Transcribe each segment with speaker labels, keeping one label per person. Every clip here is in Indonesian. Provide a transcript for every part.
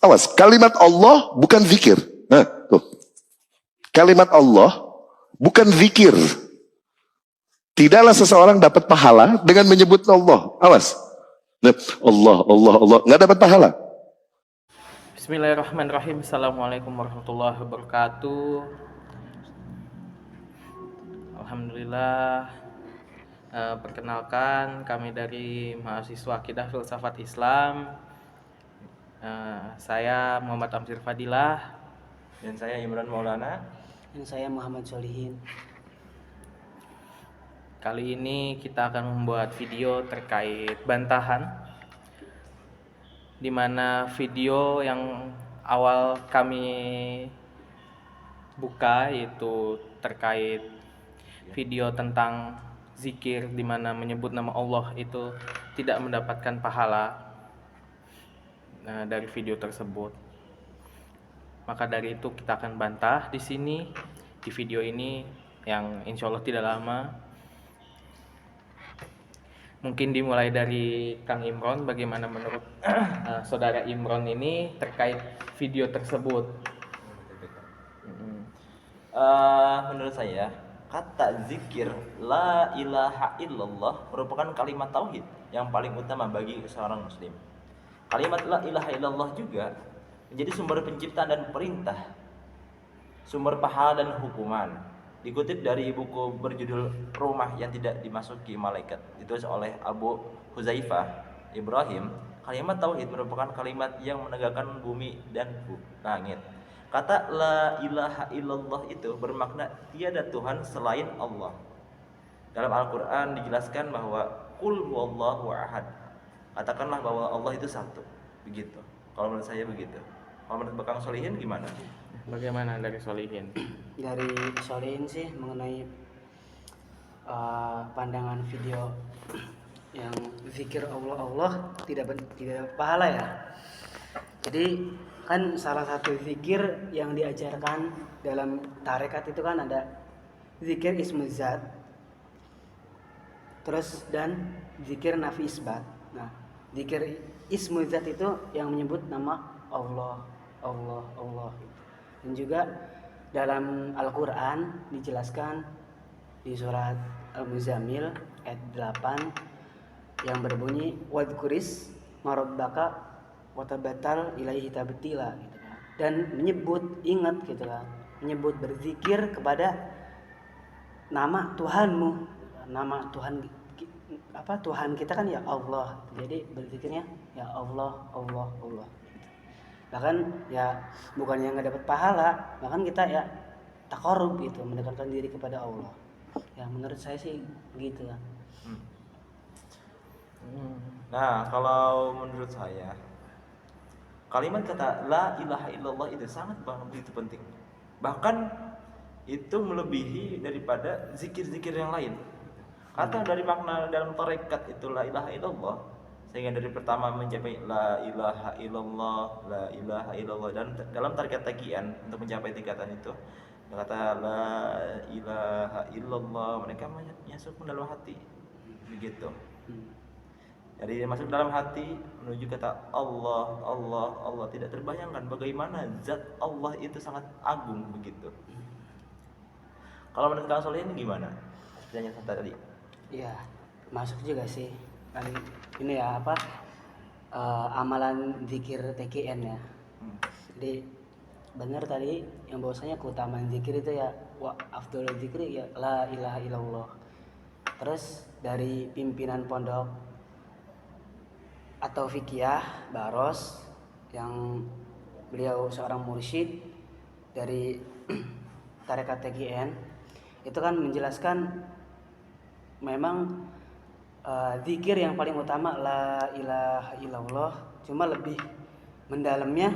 Speaker 1: Awas, kalimat Allah bukan zikir. Nah, tuh. Kalimat Allah bukan zikir. Tidaklah seseorang dapat pahala dengan menyebut Allah. Awas. Nah, Allah, Allah, Allah. Nggak dapat pahala.
Speaker 2: Bismillahirrahmanirrahim. Assalamualaikum warahmatullahi wabarakatuh. Alhamdulillah. Perkenalkan, kami dari mahasiswa Akidah Filsafat Islam. Saya Muhammad Amsir Fadilah.
Speaker 3: Dan saya Imran Maulana.
Speaker 4: Dan saya Muhammad Solihin.
Speaker 2: Kali ini kita akan membuat video terkait bantahan, di mana video yang awal kami buka yaitu terkait video tentang zikir, di mana menyebut nama Allah itu tidak mendapatkan pahala dari video tersebut. Maka dari itu kita akan bantah di sini di video ini yang insya Allah tidak lama. Mungkin dimulai dari Kang Imron, bagaimana menurut saudara Imron ini terkait video tersebut?
Speaker 3: Menurut saya, kata zikir la ilaha illallah merupakan kalimat tauhid yang paling utama bagi seorang muslim. Kalimat la ilaha illallah juga menjadi sumber penciptaan dan perintah, sumber pahala dan hukuman. Dikutip dari buku berjudul Rumah yang Tidak Dimasuki Malaikat, ditulis oleh Abu Huzaifah Ibrahim, kalimat tauhid merupakan kalimat yang menegakkan bumi dan langit. Kata la ilaha illallah itu bermakna tiada Tuhan selain Allah. Dalam Al-Quran dijelaskan bahwa Qul huwallahu ahad, katakanlah bahwa Allah itu satu. Begitu. Kalau menurut saya begitu. Kalau menurut Kang Solihin gimana?
Speaker 2: Bagaimana dari Solihin?
Speaker 4: Dari Solihin sih mengenai pandangan video yang zikir Allah tidak pahala ya. Jadi kan salah satu zikir yang diajarkan dalam tarekat itu kan ada zikir ismu zat, terus dan zikir nafi isbat. Nah, zikir ismu zat itu yang menyebut nama Allah, Allah, Allah. Dan juga dalam Al-Quran dijelaskan di surat Al-Muzammil ayat 8 yang berbunyi wadkuris marabbaka watabatal ilaihi tabtila gitu kan. Dan menyebut, ingat gitu kan, menyebut, berzikir kepada nama Tuhanmu. Nama Tuhan Tuhan kita kan ya Allah. Jadi berzikirnya ya Allah, Allah, Allah. Bahkan ya bukan yang nggak dapat pahala, bahkan kita ya taqarrub gitu, mendekatkan diri kepada Allah. Ya menurut saya sih gitu lah.
Speaker 3: Nah, kalau menurut saya kalimat kata la ilaha illallah itu sangat begitu penting. Bahkan itu melebihi daripada zikir-zikir yang lain. Kata dari makna dalam tarekat itu la ilaha illallah, sehingga dari pertama mencapai la ilaha illallah, la ilaha illallah, dan dalam tarekat taqiyan untuk mencapai tingkatan itu kata la ilaha illallah mereka masuk ke dalam hati begitu. Dari masuk dalam hati menuju kata Allah, Allah, Allah, tidak terbayangkan bagaimana zat Allah itu sangat agung begitu. Kalau menurut Kang Solihin gimana? Sepertinya tadi.
Speaker 4: Iya, masuk juga sih. Ini ya amalan zikir TKN ya. Jadi benar tadi yang bahwasanya keutamaan zikir itu ya wa afdhalul zikri ya la ilaha illallah. Terus dari pimpinan pondok atau fikih Baros yang beliau seorang mursyid dari tarekat TGN itu kan menjelaskan memang zikir yang paling utama la ilaha illallah, cuma lebih mendalamnya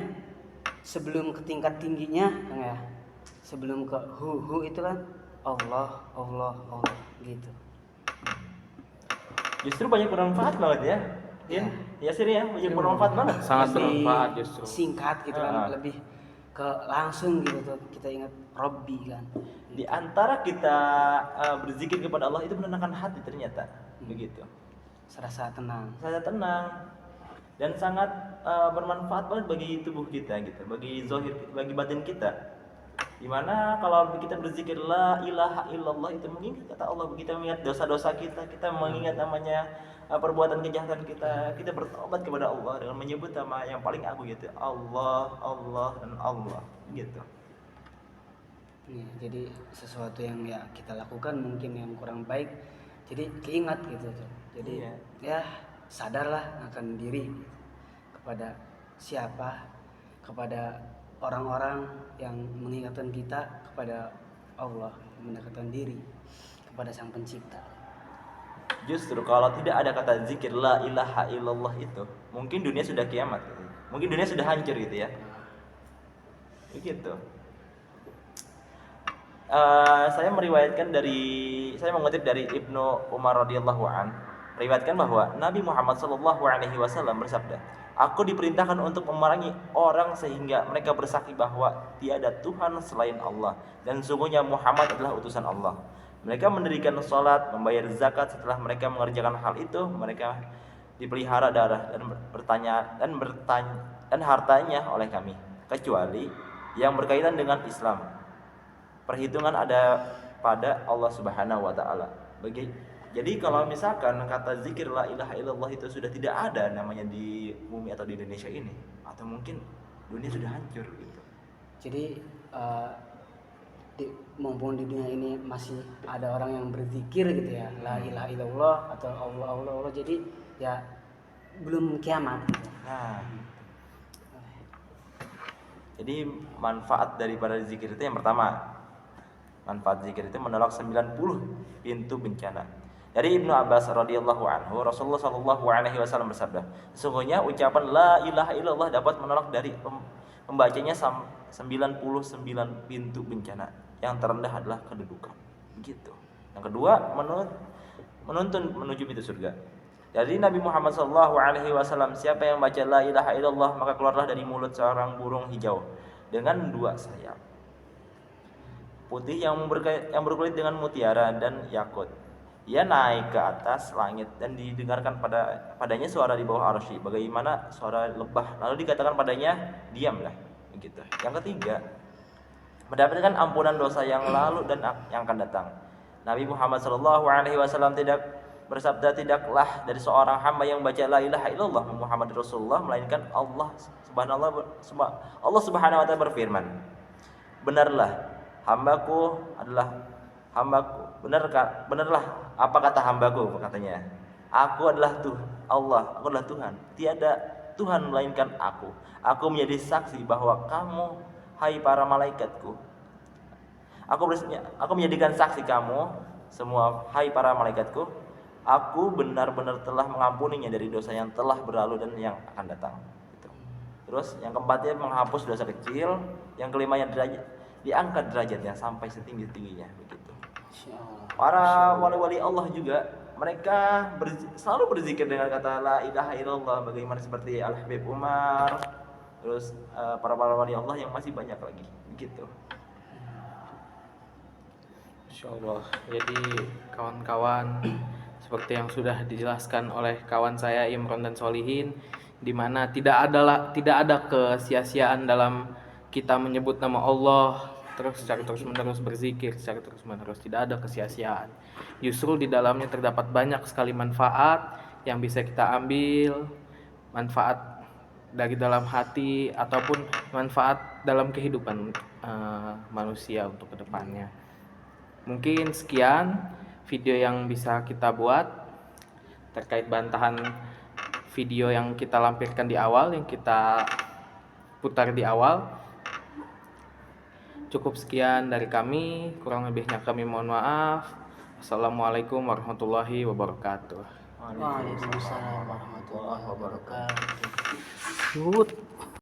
Speaker 4: sebelum ke tingkat tingginya ya, sebelum ke hu itu kan Allah, Allah, Allah gitu.
Speaker 3: Justru banyak bermanfaat banget ya. Ya sih ya, banyak bermanfaat banget.
Speaker 2: Sangat
Speaker 4: Lebih
Speaker 2: bermanfaat justru.
Speaker 4: singkat gitu kan, lebih ke langsung gitu tuh, kita ingat Robbi kan.
Speaker 3: Di antara kita berzikir kepada Allah itu menenangkan hati ternyata begitu.
Speaker 4: Serasa tenang.
Speaker 3: Saya tenang dan sangat bermanfaat banget bagi tubuh kita gitu, bagi zahir, bagi batin kita. Dimana kalau kita berzikir la ilaha illallah itu mengingat kata Allah, kita mengingat dosa-dosa kita mengingat namanya perbuatan kejahatan kita bertobat kepada Allah dengan menyebut nama yang paling agung yaitu Allah, Allah dan Allah gitu.
Speaker 4: Ya, jadi sesuatu yang ya kita lakukan mungkin yang kurang baik, jadi keingat gitu tuh. Jadi
Speaker 3: Iya.
Speaker 4: ya sadarlah akan diri kepada siapa, kepada orang-orang yang mengingatkan kita kepada Allah, mendekatkan diri kepada Sang Pencipta.
Speaker 3: Justru kalau tidak ada kata zikir la ilaha illallah itu, mungkin dunia sudah kiamat gitu. Mungkin dunia sudah hancur gitu ya. Begitu. Saya mengutip dari Ibnu Umar radhiyallahu an, meriwayatkan bahwa Nabi Muhammad sallallahu alaihi wasallam bersabda, "Aku diperintahkan untuk memerangi orang sehingga mereka bersaksi bahwa tiada Tuhan selain Allah dan sungguhnya Muhammad adalah utusan Allah. Mereka mendirikan salat, membayar zakat. Setelah mereka mengerjakan hal itu, mereka dipelihara darah dan hartanya oleh kami, kecuali yang berkaitan dengan Islam. Perhitungan ada pada Allah Subhanahu wa taala." Jadi kalau misalkan kata zikir la ilaha illallah itu sudah tidak ada namanya di bumi atau di Indonesia ini, atau mungkin dunia sudah hancur gitu.
Speaker 4: Jadi mumpung di dunia ini masih ada orang yang berzikir gitu ya, la ilaha illallah atau Allah Allah Allah, jadi ya belum kiamat gitu.
Speaker 3: Nah, jadi manfaat daripada zikir itu yang pertama, manfaat zikir itu menolak 90 pintu bencana. Dari Ibnu Abbas radhiyallahu anhu, Rasulullah sallallahu alaihi wasallam bersabda, "Sesungguhnya ucapan la ilaha illallah dapat menolak dari membacanya 99 pintu bencana. Yang terendah adalah kedudukan." Begitu. Yang kedua, menuntun menuju pintu surga. Dari Nabi Muhammad sallallahu alaihi wasallam, siapa yang baca la ilaha illallah maka keluarlah dari mulut seorang burung hijau dengan 2 sayap putih yang berkulit dengan mutiara dan yakut. Ia naik ke atas langit dan didengarkan padanya suara di bawah arsy bagaimana suara lebah. Lalu dikatakan padanya, diamlah. Begitu. Yang ketiga, mendapatkan ampunan dosa yang lalu dan yang akan datang. Nabi Muhammad SAW tidak bersabda, tidaklah dari seorang hamba yang baca la ilaha illallah Muhammad Rasulullah melainkan Allah Subhanahu wa taala berfirman, "Benarlah hambaku adalah hambaku. Benarlah apa kata hambaku," katanya. "Aku adalah Allah, aku adalah Tuhan. Tiada Tuhan melainkan aku. Aku menjadi saksi bahwa kamu, hai para malaikatku. Aku menjadikan saksi kamu semua, hai para malaikatku. Aku benar-benar telah mengampuninya dari dosa yang telah berlalu dan yang akan datang." Gitu. Terus yang keempatnya menghapus dosa kecil. Yang kelimanya diangkat derajatnya sampai setinggi-tingginya. Begitu. Para wali-wali Allah juga mereka selalu berzikir dengan kata la ilaha illallah, bagaimana seperti Al-Habib Umar, terus para wali Allah yang masih banyak lagi begitu.
Speaker 2: Insyaallah. Jadi kawan-kawan, seperti yang sudah dijelaskan oleh kawan saya Imron dan Solihin, di mana tidak ada kesia-siaan dalam kita menyebut nama Allah secara terus-menerus, berzikir secara terus-menerus, tidak ada kesia-siaan. Justru di dalamnya terdapat banyak sekali manfaat yang bisa kita ambil, manfaat dari dalam hati ataupun manfaat dalam kehidupan manusia untuk kedepannya. Mungkin sekian video yang bisa kita buat terkait bantahan video yang kita lampirkan di awal, yang kita putar di awal. Cukup sekian dari kami, kurang lebihnya kami mohon maaf. Assalamualaikum warahmatullahi wabarakatuh.
Speaker 4: Waalaikumsalam warahmatullahi wabarakatuh.